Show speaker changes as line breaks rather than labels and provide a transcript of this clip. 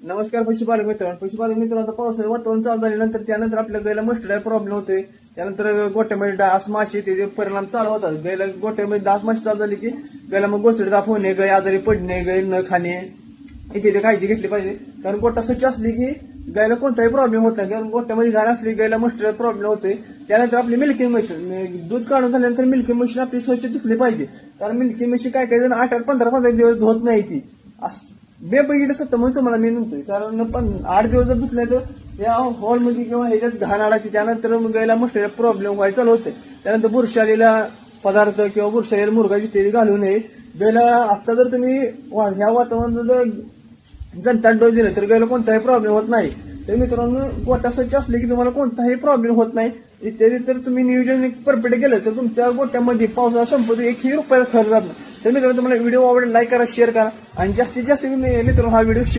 नमस्कार पशुपालक मित्रांनो, आता पावसाचं वातावरण चालू झाल्यानंतर त्यानंतर आपल्या गायला मस्टर्ड प्रॉब्लेम होतोय. त्यानंतर गोट्यामध्ये डास माशी त्याचे परिणाम चालू होतात. गायला गोट्यामध्ये डास माशी चालू झाली की गायला मग गोचडी दाप होणे, गाय आजारी पडणे, गाय न खाणे इथे काळजी घेतली पाहिजे. कारण गोटा स्वच्छ असली की गायला कोणताही प्रॉब्लेम होत नाही. कारण गोट्यामध्ये घाण असली गायला मस्टर्ड प्रॉब्लेम होतोय. त्यानंतर आपली मिल्किंग मशीन दूध काढून झाल्यानंतर मिल्किंग मशीन आपली स्वच्छ धुतली पाहिजे. कारण मिल्किंग मशीन काय जण 8-15 दिवस धुत नाही ती बेबगीड असतं म्हणून तुम्हाला मी म्हणतोय. कारण पण 8 दिवस जर धुतले तर या हॉलमध्ये किंवा ह्याच्यात घाण आडायची. त्यानंतर गायला मस्टर्ड प्रॉब्लेम व्हायला चालू होते. त्यानंतर बुरशालेला पदार्थ किंवा बुरशालेला मुरगा इत्यादी घालू नये. गायला आता जर तुम्ही ह्या वातावरणात जनता डोस दिले तर गायला कोणताही प्रॉब्लेम होत नाही. तर मित्रांनो, गोटा स्वच्छ असले की तुम्हाला कोणताही प्रॉब्लेम होत नाही. इत्यादी तर तुम्ही नियोजन परफेक्ट केलं तर तुमच्या गोट्यामध्ये पावसाळा संपतो 1 रुपया खर्च जात नाही. तर मित्रांनो, तुम्हाला व्हिडिओ आवडेल लाईक करा, शेअर करा आणि जास्तीत जास्त मित्रांनो हा व्हिडिओ